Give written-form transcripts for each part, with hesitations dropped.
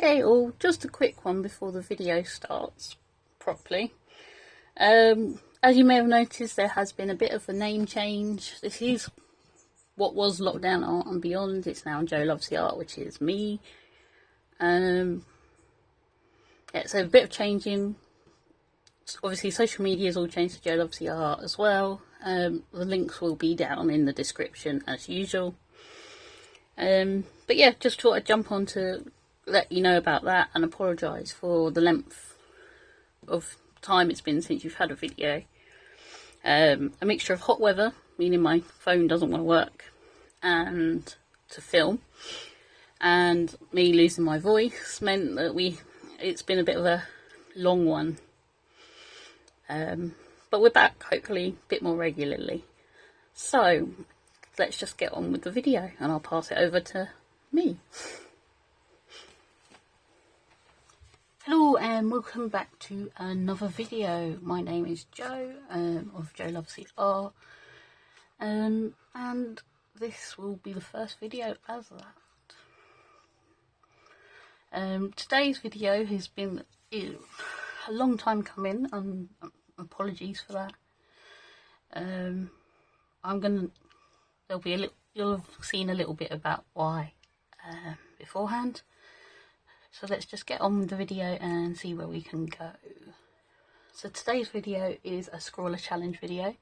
Hey all, just a quick one before the video starts properly. As you may have noticed, there has been a bit of a name change. This is what was Lockdown Art and Beyond. It's now Joe Loves the Art, which is me. Yeah, so a bit of changing. Obviously social media has all changed to Joe Loves the Art as well. The links will be down in the description as usual. But yeah, just thought I'd jump on to let you know about that and apologise for the length of time it's been since you've had a video. A mixture of hot weather, meaning my phone doesn't want to work and to film, and me losing my voice meant that it's been a bit of a long one. But we're back, hopefully a bit more regularly. So let's just get on with the video and I'll pass it over to me. Hello and welcome back to another video. My name is Joe of Joe Loves the Art, and this will be the first video as that. Today's video has been a long time coming, and apologies for that. You'll have seen a little bit about why beforehand. So let's just get on with the video and see where we can go. So today's video is a Scrawlr challenge video.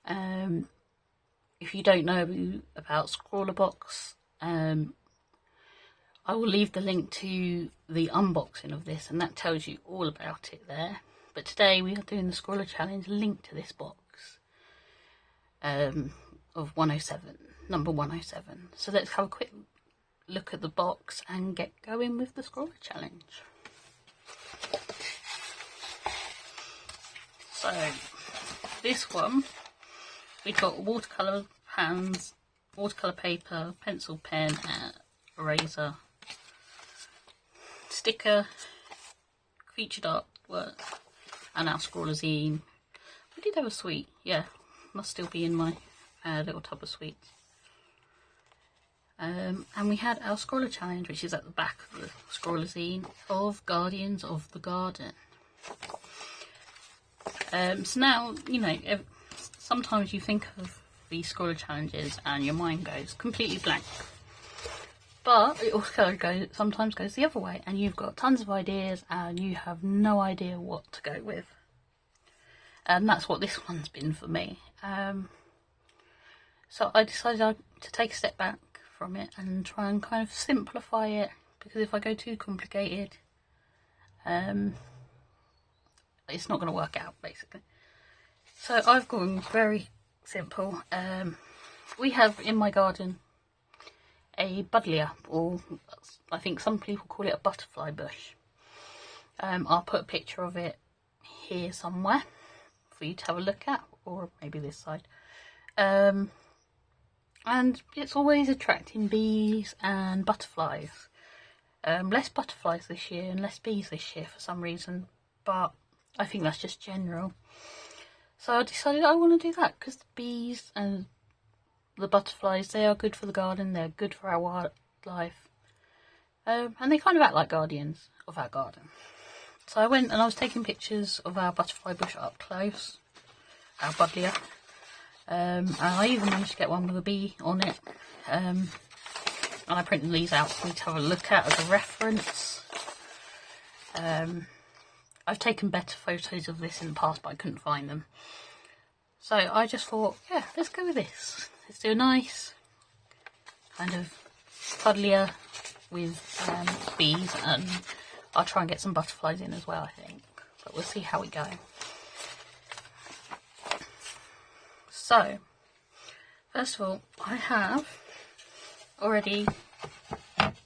If you don't know about Scrawlr box, I will leave the link to the unboxing of this, and that tells you all about it there. But today we are doing the Scrawlr challenge linked to this box of 107, number 107. So let's have a quick look at the box and get going with the Scrawlr challenge. So this one, we've got watercolour pans, watercolour paper, pencil, pen, eraser, sticker, featured artwork, and our Scrawlr zine. We did have a sweet, yeah, must still be in my little tub of sweets. And we had our Scrawlr challenge, which is at the back of the Scrawlr zine, of Guardians of the Garden. So now, you know, sometimes you think of these Scrawlr challenges and your mind goes completely blank. But it also sometimes goes the other way, and you've got tons of ideas and you have no idea what to go with. And that's what this one's been for me. So I decided to take a step back from it and try and kind of simplify it, because if I go too complicated, it's not going to work out, basically. So I've gone very simple. We have in my garden a buddleia, or I think some people call it a butterfly bush. I'll put a picture of it here somewhere for you to have a look at, or maybe this side. And it's always attracting bees and butterflies. Less butterflies this year and less bees this year for some reason, but I think that's just general. So I decided I want to do that, because the bees and the butterflies, they are good for the garden, they're good for our wildlife, and they kind of act like guardians of our garden. So I went and I was taking pictures of our butterfly bush up close, our buddleia. And I even managed to get one with a bee on it, and I printed these out for you to have a look at as a reference. I've taken better photos of this in the past, but I couldn't find them, so I just thought, yeah, let's go with this. Let's do a nice kind of buddleia with bees, and I'll try and get some butterflies in as well, I think, but we'll see how we go. So, first of all, I have already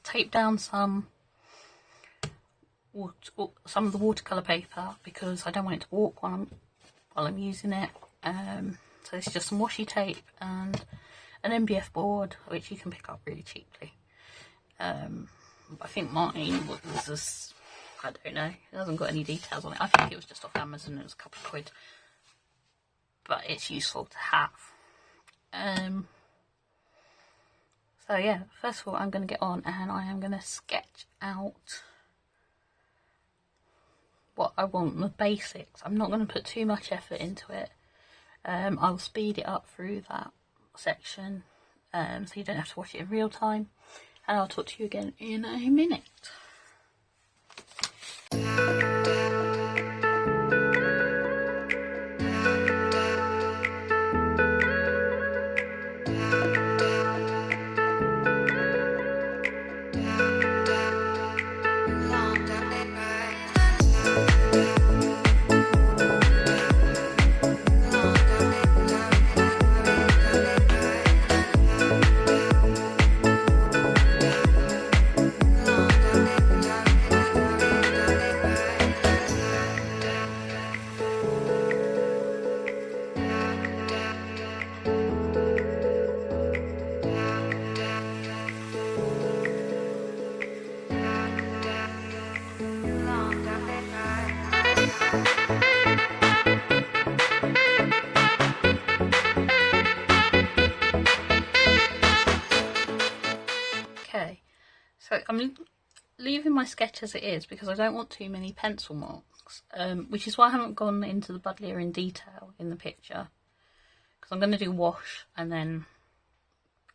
taped down some of the watercolour paper, because I don't want it to walk while I'm using it. So it's just some washi tape and an MDF board, which you can pick up really cheaply. I think mine was I don't know, it hasn't got any details on it. I think it was just off Amazon, it was a couple of quid. But it's useful to have. So yeah, first of all I'm going to get on and I am going to sketch out what I want, the basics. I'm not going to put too much effort into it. I'll speed it up through that section, so you don't have to watch it in real time, and I'll talk to you again in a minute. Okay, so I'm leaving my sketch as it is because I don't want too many pencil marks, which is why I haven't gone into the buddleia in detail in the picture, because I'm going to do wash and then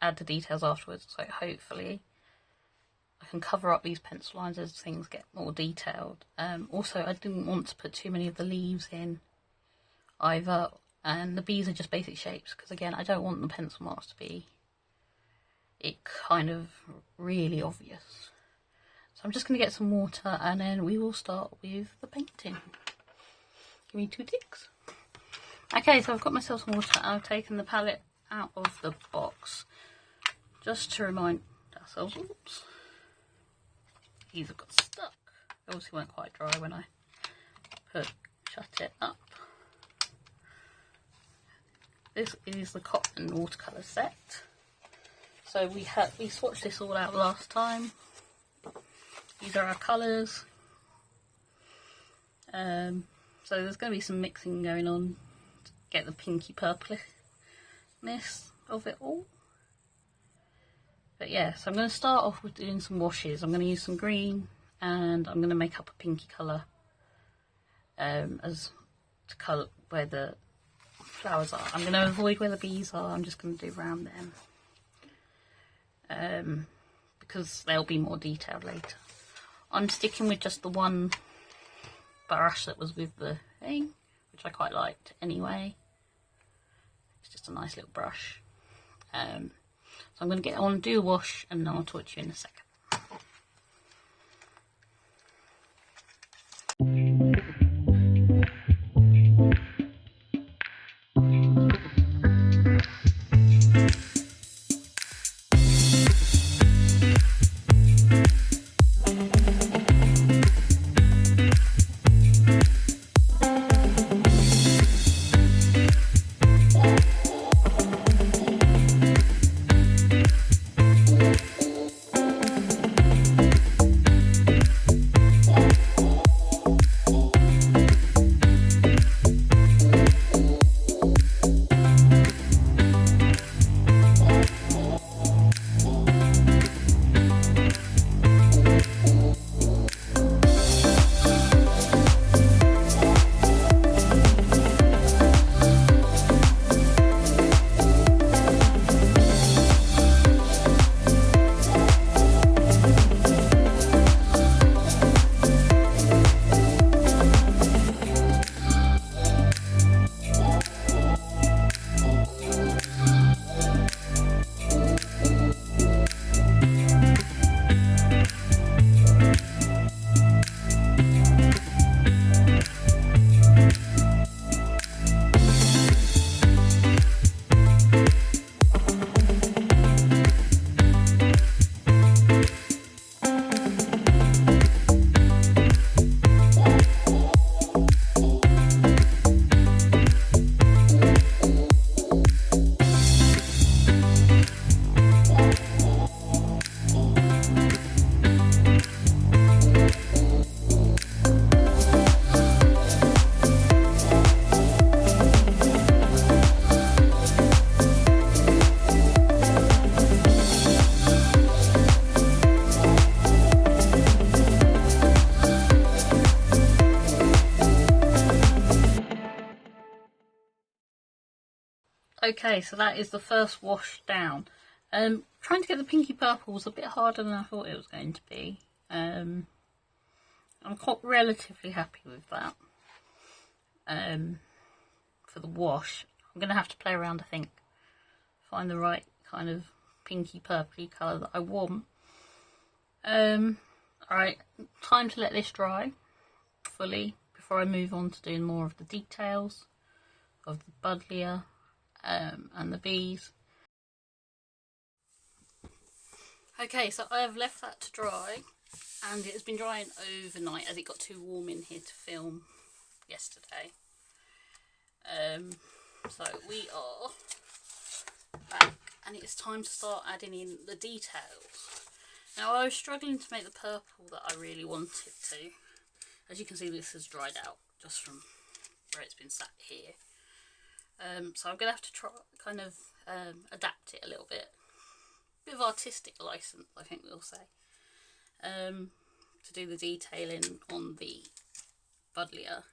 add the details afterwards, so hopefully I can cover up these pencil lines as things get more detailed. Also, I didn't want to put too many of the leaves in either, and the bees are just basic shapes because again I don't want the pencil marks to be kind of really obvious. So I'm just going to get some water and then we will start with the painting. Give me 2 ticks. Okay, so I've got myself some water and I've taken the palette out of the box just to remind ourselves. Oops, these have got stuck. They obviously weren't quite dry when I shut it up. This is the cotton watercolour set. So we swatched this all out last time. These are our colours. So there's going to be some mixing going on to get the pinky purpliness of it all. But yeah, so I'm going to start off with doing some washes. I'm going to use some green and I'm going to make up a pinky colour as to colour where the flowers are. I'm going to avoid where the bees are. I'm just going to do around them. Because they'll be more detailed later. I'm sticking with just the one brush that was with the thing, which I quite liked anyway. It's just a nice little brush. So I'm going to get on, do a wash, and then I'll talk to you in a second. Okay, so that is the first wash down. Trying to get the pinky purple was a bit harder than I thought it was going to be. I'm quite relatively happy with that. For the wash, I'm going to have to play around, I think. Find the right kind of pinky purpley colour that I want. Alright, time to let this dry fully before I move on to doing more of the details of the buddleia and the bees. Okay, so I have left that to dry, and it has been drying overnight as it got too warm in here to film yesterday. So we are back, and it's time to start adding in the details. Now, I was struggling to make the purple that I really wanted to. As you can see, this has dried out just from where it's been sat here. So I'm going to have to try kind of adapt it a little bit. Bit of artistic license, I think we'll say, to do the detailing on the buddleia.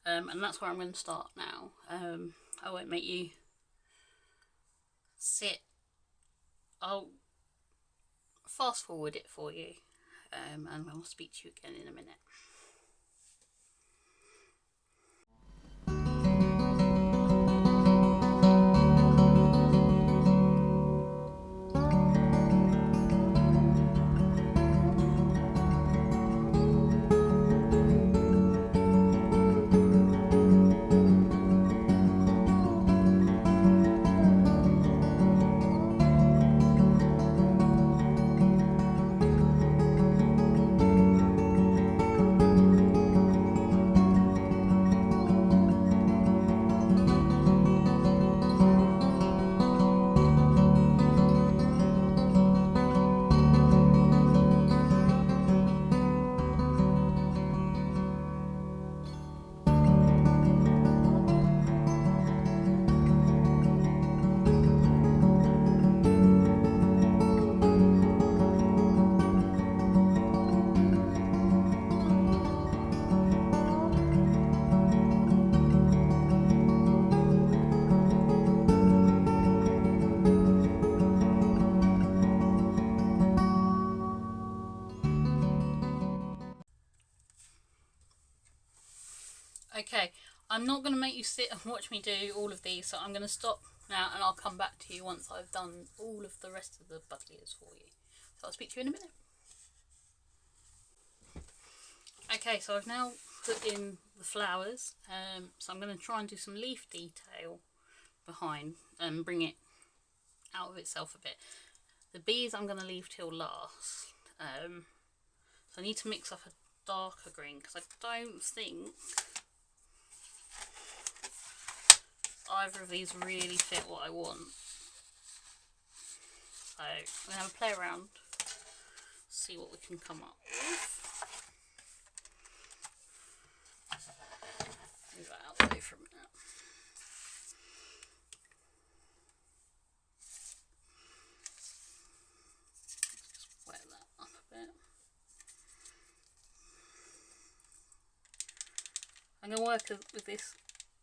And that's where I'm going to start now. I won't make you sit. I'll fast forward it for you, and I'll speak to you again in a minute. Okay, I'm not going to make you sit and watch me do all of these, so I'm going to stop now and I'll come back to you once I've done all of the rest of the buddleias for you. So I'll speak to you in a minute. Okay, so I've now put in the flowers, so I'm going to try and do some leaf detail behind and bring it out of itself a bit. The bees I'm going to leave till last, so I need to mix up a darker green because I don't think either of these really fit what I want. So I'm going to have a play around, see what we can come up with. Move that out the way from it now. Just wet that up a bit. I'm going to work with this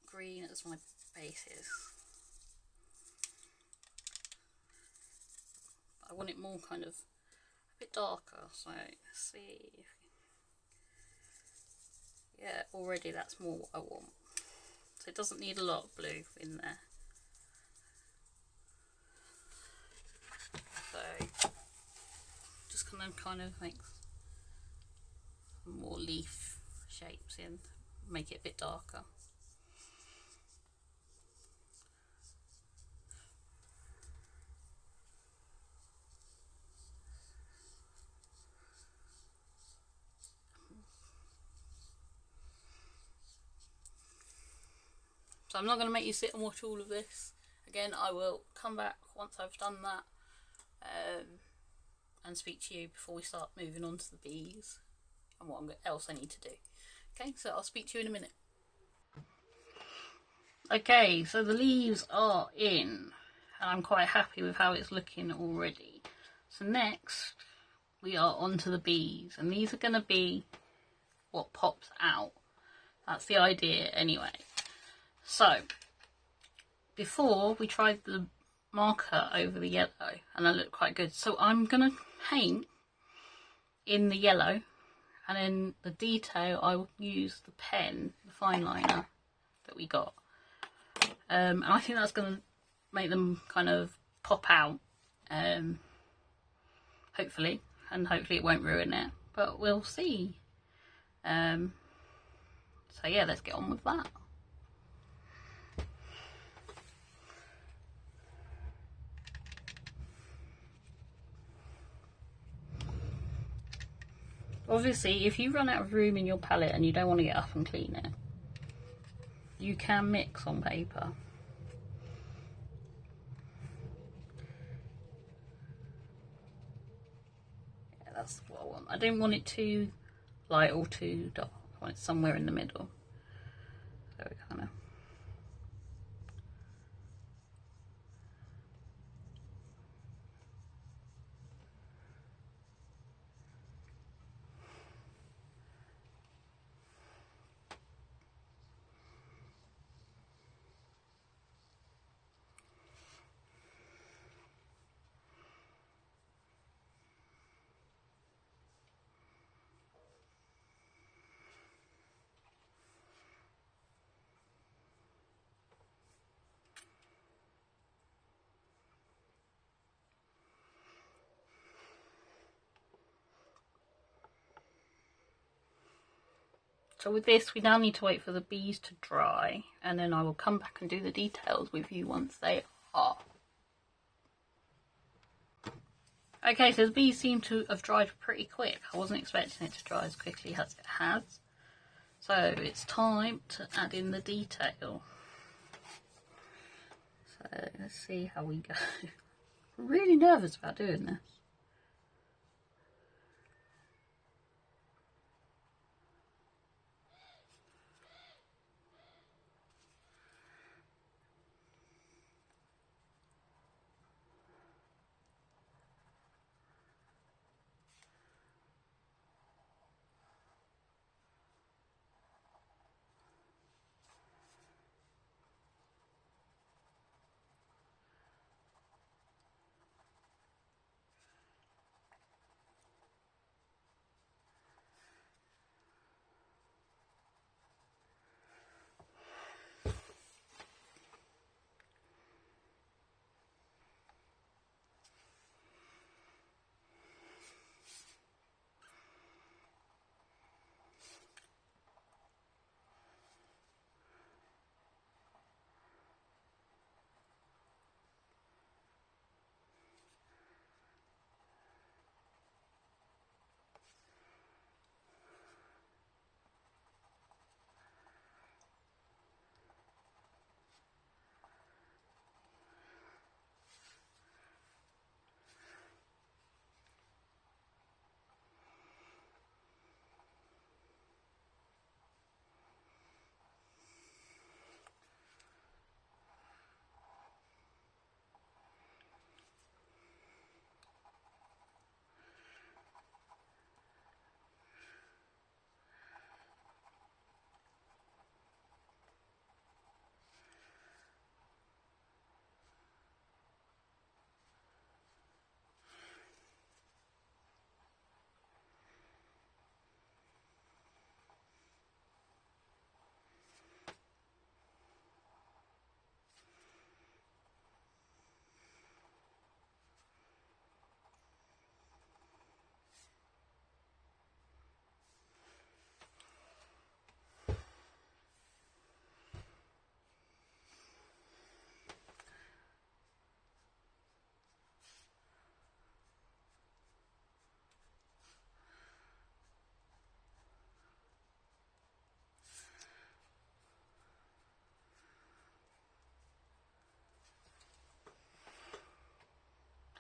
green as my basis. I want it more kind of a bit darker, so let's see. Yeah, already that's more what I want. So it doesn't need a lot of blue in there. So just kind of make more leaf shapes in, make it a bit darker. So I'm not going to make you sit and watch all of this. Again, I will come back once I've done that and speak to you before we start moving on to the bees and what else I need to do. Okay, so I'll speak to you in a minute. Okay, so the leaves are in and I'm quite happy with how it's looking already. So next we are on to the bees, and these are going to be what pops out. That's the idea anyway. So before we tried the marker over the yellow and that looked quite good. So I'm going to paint in the yellow, and then the detail I will use the pen, the fine liner that we got. And I think that's going to make them kind of pop out, hopefully, and hopefully it won't ruin it, but we'll see. So yeah, let's get on with that. Obviously, if you run out of room in your palette and you don't want to get up and clean it, you can mix on paper. Yeah, that's what I want. I don't want it too light or too dark. I want it somewhere in the middle. So it kind of... So with this, we now need to wait for the bees to dry, and then I will come back and do the details with you once they are. Okay, so the bees seem to have dried pretty quick. I wasn't expecting it to dry as quickly as it has. So it's time to add in the detail. So let's see how we go. I'm really nervous about doing this.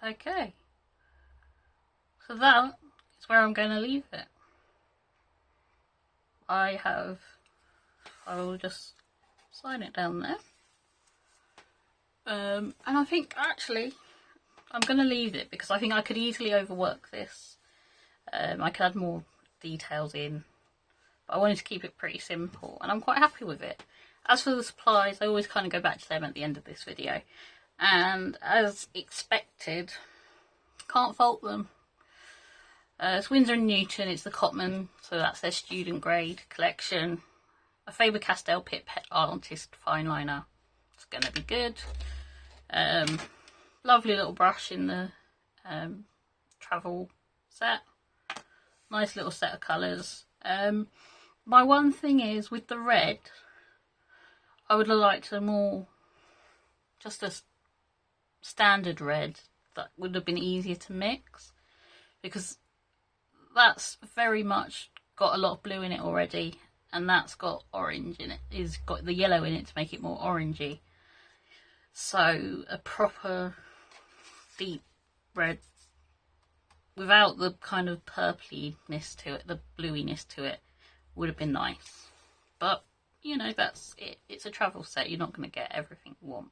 Okay, so that is where I'm going to leave it. I will just sign it down there. And I think actually I'm going to leave it because I think I could easily overwork this. I could add more details in, but I wanted to keep it pretty simple and I'm quite happy with it. As for the supplies, I always kind of go back to them at the end of this video. And as expected, can't fault them. It's Winsor & Newton, it's the Cotman, so that's their student grade collection. A Faber-Castell Pit Pet Artist fine liner. It's going to be good. Lovely little brush in the travel set. Nice little set of colours. My one thing is, with the red, I would have liked a more, just a standard red that would have been easier to mix, because that's very much got a lot of blue in it already, and that's got orange in it, is got the yellow in it to make it more orangey. So a proper deep red without the kind of purpliness to it, the bluiness to it, would have been nice. But you know, that's it. It's a travel set. You're not going to get everything you want.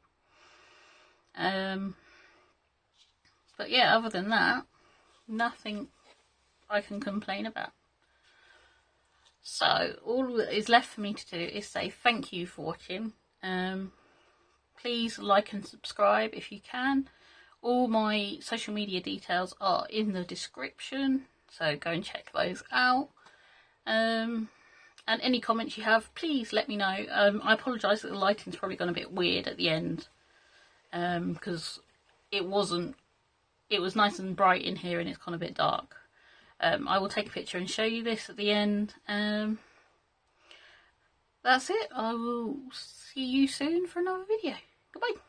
But yeah, other than that, nothing I can complain about. So all that is left for me to do is say thank you for watching. Please like and subscribe if you can. All my social media details are in the description, so go and check those out. And any comments you have, please let me know. I apologise that the lighting's probably gone a bit weird at the end, because it was nice and bright in here and it's gone a bit dark. I will take a picture and show you this at the end. That's it. I will see you soon for another video. Goodbye.